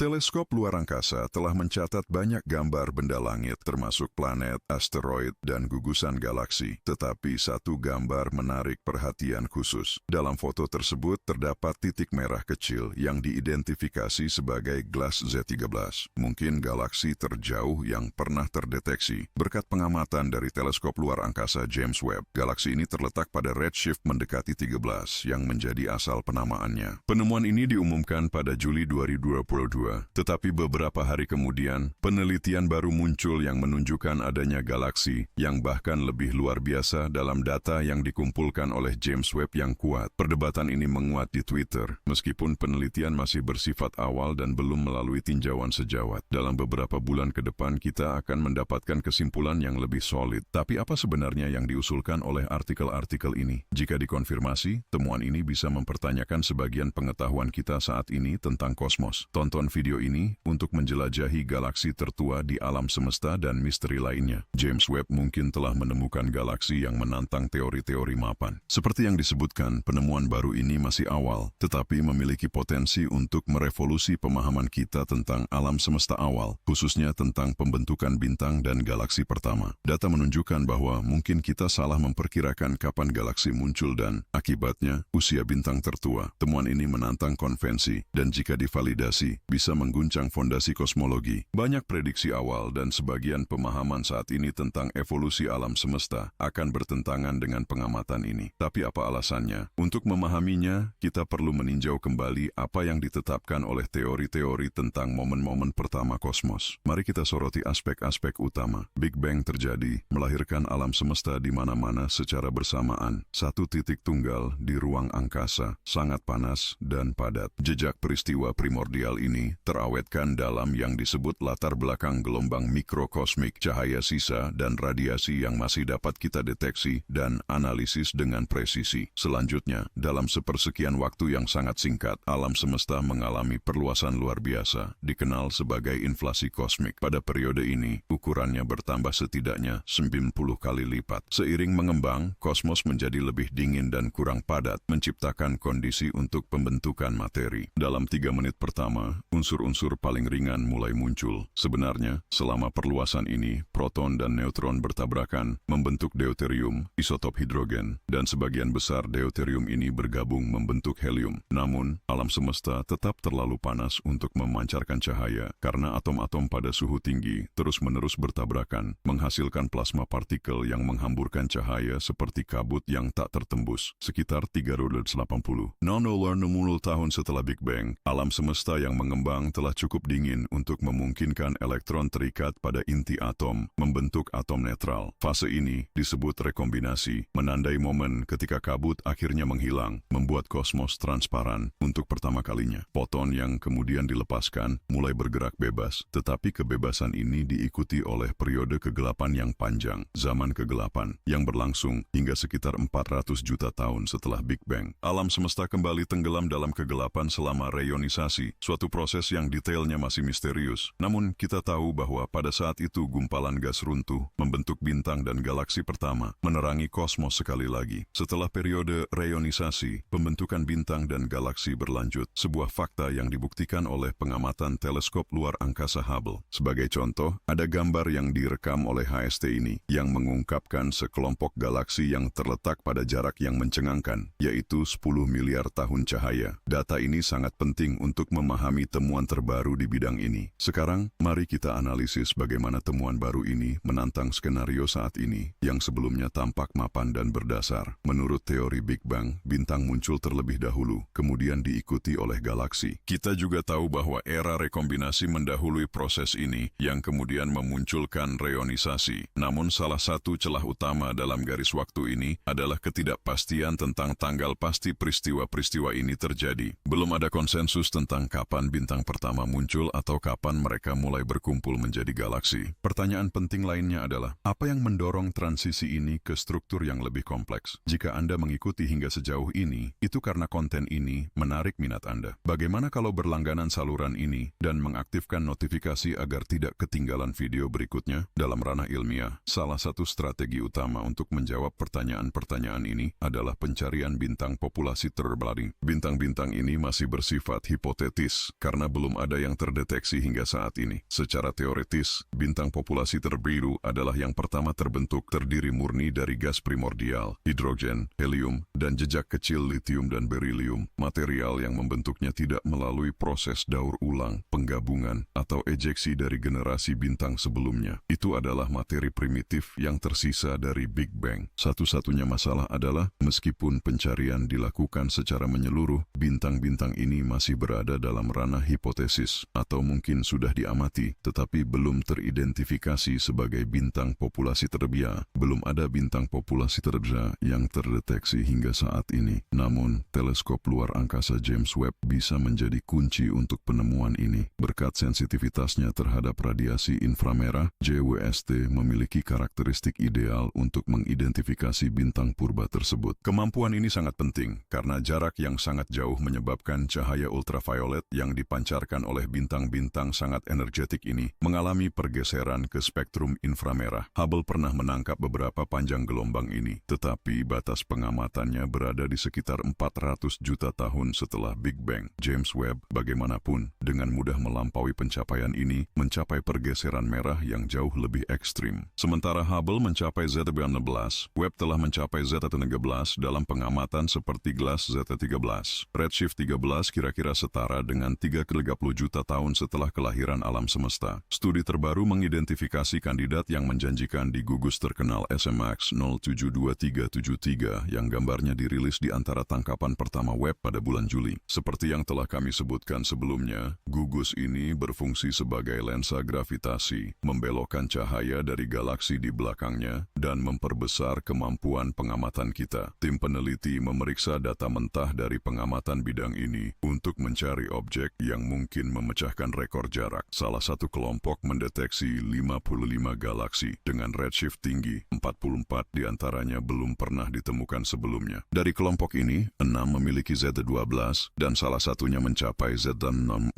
Teleskop luar angkasa telah mencatat banyak gambar benda langit termasuk planet, asteroid, dan gugusan galaksi. Tetapi satu gambar menarik perhatian khusus. Dalam foto tersebut terdapat titik merah kecil yang diidentifikasi sebagai GLASS Z13. Mungkin galaksi terjauh yang pernah terdeteksi. Berkat pengamatan dari teleskop luar angkasa James Webb, galaksi ini terletak pada redshift mendekati 13 yang menjadi asal penamaannya. Penemuan ini diumumkan pada Juli 2022. Tetapi beberapa hari kemudian, penelitian baru muncul yang menunjukkan adanya galaksi yang bahkan lebih luar biasa dalam data yang dikumpulkan oleh James Webb yang kuat. Perdebatan ini menguat di Twitter, meskipun penelitian masih bersifat awal dan belum melalui tinjauan sejawat. Dalam beberapa bulan ke depan, kita akan mendapatkan kesimpulan yang lebih solid. Tapi apa sebenarnya yang diusulkan oleh artikel-artikel ini? Jika dikonfirmasi, temuan ini bisa mempertanyakan sebagian pengetahuan kita saat ini tentang kosmos. Tonton video ini untuk menjelajahi galaksi tertua di alam semesta dan misteri lainnya. James Webb mungkin telah menemukan galaksi yang menantang teori-teori mapan. Seperti yang disebutkan, penemuan baru ini masih awal, tetapi memiliki potensi untuk merevolusi pemahaman kita tentang alam semesta awal, khususnya tentang pembentukan bintang dan galaksi pertama. Data menunjukkan bahwa mungkin kita salah memperkirakan kapan galaksi muncul dan, akibatnya, usia bintang tertua. Temuan ini menantang konvensi, dan jika divalidasi, bisa mengguncang fondasi kosmologi. Banyak prediksi awal dan sebagian pemahaman saat ini tentang evolusi alam semesta akan bertentangan dengan pengamatan ini. Tapi apa alasannya? Untuk memahaminya, kita perlu meninjau kembali apa yang ditetapkan oleh teori-teori tentang momen-momen pertama kosmos. Mari kita soroti aspek-aspek utama. Big Bang terjadi, melahirkan alam semesta di mana-mana secara bersamaan. Satu titik tunggal di ruang angkasa, sangat panas dan padat. Jejak peristiwa primordial ini terawetkan dalam yang disebut latar belakang gelombang mikrokosmik, cahaya sisa dan radiasi yang masih dapat kita deteksi dan analisis dengan presisi. Selanjutnya, dalam sepersekian waktu yang sangat singkat, alam semesta mengalami perluasan luar biasa, dikenal sebagai inflasi kosmik. Pada periode ini, ukurannya bertambah setidaknya 90 kali lipat. Seiring mengembang, kosmos menjadi lebih dingin dan kurang padat, menciptakan kondisi untuk pembentukan materi. Dalam 3 menit pertama, unsur-unsur paling ringan mulai muncul. Sebenarnya, selama perluasan ini, proton dan neutron bertabrakan, membentuk deuterium, isotop hidrogen, dan sebagian besar deuterium ini bergabung membentuk helium. Namun, alam semesta tetap terlalu panas untuk memancarkan cahaya, karena atom-atom pada suhu tinggi terus-menerus bertabrakan, menghasilkan plasma partikel yang menghamburkan cahaya seperti kabut yang tak tertembus. Sekitar 380 tahun setelah Big Bang, alam semesta yang mengembang telah cukup dingin untuk memungkinkan elektron terikat pada inti atom, membentuk atom netral. Fase ini disebut rekombinasi, menandai momen ketika kabut akhirnya menghilang, membuat kosmos transparan untuk pertama kalinya. Foton yang kemudian dilepaskan mulai bergerak bebas, tetapi kebebasan ini diikuti oleh periode kegelapan yang panjang, zaman kegelapan, yang berlangsung hingga sekitar 400 juta tahun setelah Big Bang. Alam semesta kembali tenggelam dalam kegelapan selama reionisasi, suatu proses yang detailnya masih misterius. Namun, kita tahu bahwa pada saat itu gumpalan gas runtuh, membentuk bintang dan galaksi pertama, menerangi kosmos sekali lagi. Setelah periode reionisasi, pembentukan bintang dan galaksi berlanjut, sebuah fakta yang dibuktikan oleh pengamatan teleskop luar angkasa Hubble. Sebagai contoh, ada gambar yang direkam oleh HST ini, yang mengungkapkan sekelompok galaksi yang terletak pada jarak yang mencengangkan, yaitu 10 miliar tahun cahaya. Data ini sangat penting untuk memahami temuan terbaru di bidang ini. Sekarang, mari kita analisis bagaimana temuan baru ini menantang skenario saat ini, yang sebelumnya tampak mapan dan berdasar. Menurut teori Big Bang, bintang muncul terlebih dahulu, kemudian diikuti oleh galaksi. Kita juga tahu bahwa era rekombinasi mendahului proses ini, yang kemudian memunculkan reionisasi. Namun salah satu celah utama dalam garis waktu ini adalah ketidakpastian tentang tanggal pasti peristiwa-peristiwa ini terjadi. Belum ada konsensus tentang kapan bintang pertama muncul atau kapan mereka mulai berkumpul menjadi galaksi. Pertanyaan penting lainnya adalah, apa yang mendorong transisi ini ke struktur yang lebih kompleks? Jika Anda mengikuti hingga sejauh ini, itu karena konten ini menarik minat Anda. Bagaimana kalau berlangganan saluran ini dan mengaktifkan notifikasi agar tidak ketinggalan video berikutnya? Dalam ranah ilmiah, salah satu strategi utama untuk menjawab pertanyaan-pertanyaan ini adalah pencarian bintang populasi terbaru. Bintang-bintang ini masih bersifat hipotetis karena belum ada yang terdeteksi hingga saat ini. Secara teoritis, bintang populasi terbiru adalah yang pertama terbentuk terdiri murni dari gas primordial, hidrogen, helium, dan jejak kecil litium dan berilium. Material yang membentuknya tidak melalui proses daur ulang, penggabungan, atau ejeksi dari generasi bintang sebelumnya. Itu adalah materi primitif yang tersisa dari Big Bang. Satu-satunya masalah adalah, meskipun pencarian dilakukan secara menyeluruh, bintang-bintang ini masih berada dalam ranah hipotesis, atau mungkin sudah diamati, tetapi belum teridentifikasi sebagai bintang populasi terbia. Belum ada bintang populasi terbia yang terdeteksi hingga saat ini. Namun, teleskop luar angkasa James Webb bisa menjadi kunci untuk penemuan ini. Berkat sensitivitasnya terhadap radiasi inframerah, JWST memiliki karakteristik ideal untuk mengidentifikasi bintang purba tersebut. Kemampuan ini sangat penting, karena jarak yang sangat jauh menyebabkan cahaya ultraviolet yang dipancarkan oleh bintang-bintang sangat energetik ini mengalami pergeseran ke spektrum inframerah. Hubble pernah menangkap beberapa panjang gelombang ini, tetapi batas pengamatannya berada di sekitar 400 juta tahun setelah Big Bang. James Webb, bagaimanapun, dengan mudah melampaui pencapaian ini, mencapai pergeseran merah yang jauh lebih ekstrim. Sementara Hubble mencapai Z13, Webb telah mencapai Z13 dalam pengamatan seperti gelas Z13. Redshift 13 kira-kira setara dengan 3 ke 30 juta tahun setelah kelahiran alam semesta. Studi terbaru mengidentifikasi kandidat yang menjanjikan di gugus terkenal SMAX 072373 yang gambarnya dirilis di antara tangkapan pertama Webb pada bulan Juli. Seperti yang telah kami sebutkan sebelumnya, gugus ini berfungsi sebagai lensa gravitasi, membelokkan cahaya dari galaksi di belakangnya, dan memperbesar kemampuan pengamatan kita. Tim peneliti memeriksa data mentah dari pengamatan bidang ini untuk mencari objek yang mungkin memecahkan rekor jarak. Salah satu kelompok mendeteksi 55 galaksi dengan redshift tinggi, 44 diantaranya belum pernah ditemukan sebelumnya. Dari kelompok ini, 6 memiliki Z12 dan salah satunya mencapai Z6,7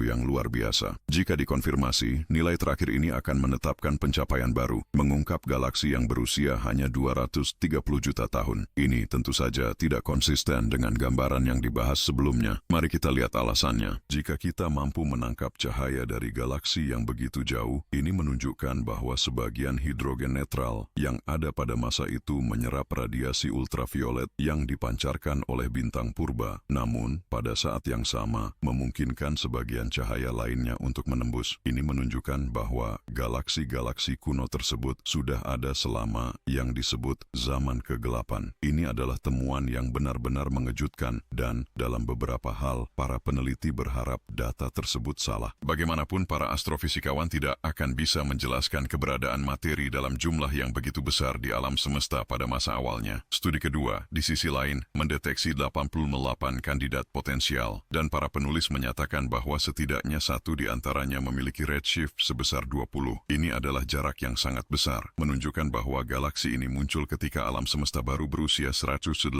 yang luar biasa. Jika dikonfirmasi, nilai terakhir ini akan menetapkan pencapaian baru, mengungkap galaksi yang berusia hanya 230 juta tahun. Ini tentu saja tidak konsisten dengan gambaran yang dibahas sebelumnya. Mari kita lihat alasannya. Jika kita mampu menangkap cahaya dari galaksi yang begitu jauh, ini menunjukkan bahwa sebagian hidrogen netral yang ada pada masa itu menyerap radiasi ultraviolet yang dipancarkan oleh bintang purba. Namun, pada saat yang sama, memungkinkan sebagian cahaya lainnya untuk menembus. Ini menunjukkan bahwa galaksi-galaksi kuno tersebut sudah ada selama yang disebut zaman kegelapan. Ini adalah temuan yang benar-benar mengejutkan dan dalam beberapa hal, para peneliti berharap data tersebut salah. Bagaimanapun, para astrofisikawan tidak akan bisa menjelaskan keberadaan materi dalam jumlah yang begitu besar di alam semesta pada masa awalnya. Studi kedua, di sisi lain, mendeteksi 88 kandidat potensial, dan para penulis menyatakan bahwa setidaknya satu di antaranya memiliki redshift sebesar 20. Ini adalah jarak yang sangat besar, menunjukkan bahwa galaksi ini muncul ketika alam semesta baru berusia 180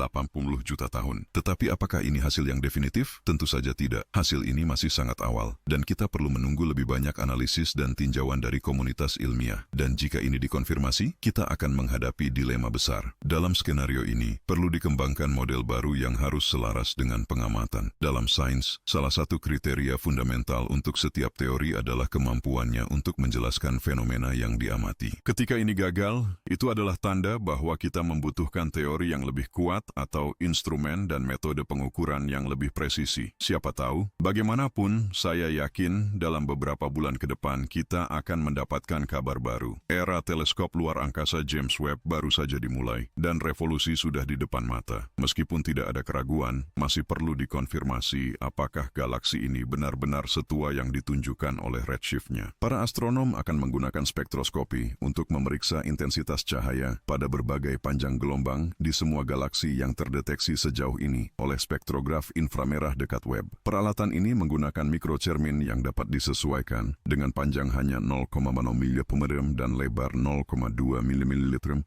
juta tahun. Tetapi apakah ini hasil yang definitif? Tentu saja tidak. Hasil ini masih sangat awal, dan kita perlu menunggu lebih banyak analisis dan tinjauan dari komunitas ilmiah. Dan jika ini dikonfirmasi, kita akan menghadapi dilema besar. Dalam skenario ini, perlu dikembangkan model baru yang harus selaras dengan pengamatan. Dalam sains, salah satu kriteria fundamental untuk setiap teori adalah kemampuannya untuk menjelaskan fenomena yang diamati. Ketika ini gagal, itu adalah tanda bahwa kita membutuhkan teori yang lebih kuat atau instrumen dan metode pengukuran yang lebih presisi. Siapa tahu, bagaimanapun, saya yakin dalam beberapa bulan ke depan kita akan mendapatkan kabar baru. Era teleskop luar angkasa James Webb baru saja dimulai, dan revolusi sudah di depan mata. Meskipun tidak ada keraguan, masih perlu dikonfirmasi apakah galaksi ini benar-benar setua yang ditunjukkan oleh redshiftnya. Para astronom akan menggunakan spektroskopi untuk memeriksa intensitas cahaya pada berbagai panjang gelombang di semua galaksi yang terdeteksi sejauh ini oleh spektrograf inframerah dekat Webb. Peralatan ini menggunakan mikrocermin yang dapat disesuaikan dengan panjang hanya 0,0 mm dan lebar 0,2 mm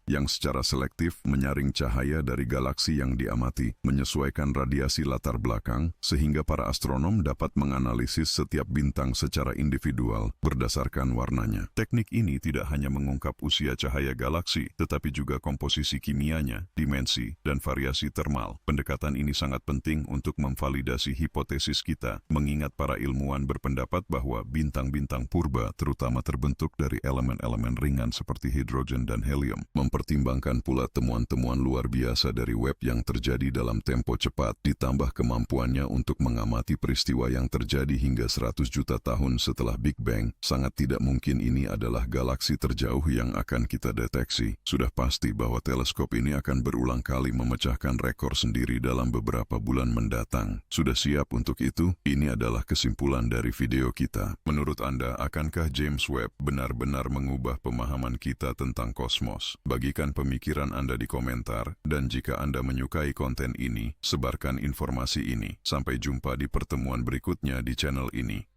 yang secara selektif menyaring cahaya dari galaksi yang diamati, menyesuaikan radiasi latar belakang sehingga para astronom dapat menganalisis setiap bintang secara individual berdasarkan warnanya. Teknik ini tidak hanya mengungkap usia cahaya galaksi, tetapi juga komposisi kimianya, dimensi, dan variasi termal. Pendekatan ini sangat penting untuk memvalidasi hipotesis kita kita, mengingat para ilmuwan berpendapat bahwa bintang-bintang purba terutama terbentuk dari elemen-elemen ringan seperti hidrogen dan helium. Mempertimbangkan pula temuan-temuan luar biasa dari web yang terjadi dalam tempo cepat, ditambah kemampuannya untuk mengamati peristiwa yang terjadi hingga 100 juta tahun setelah Big Bang, sangat tidak mungkin ini adalah galaksi terjauh yang akan kita deteksi. Sudah pasti bahwa teleskop ini akan berulang kali memecahkan rekor sendiri dalam beberapa bulan mendatang. Sudah siap untuk itu? Ini adalah kesimpulan dari video kita. Menurut Anda, akankah James Webb benar-benar mengubah pemahaman kita tentang kosmos? Bagikan pemikiran Anda di komentar, dan jika Anda menyukai konten ini, sebarkan informasi ini. Sampai jumpa di pertemuan berikutnya di channel ini.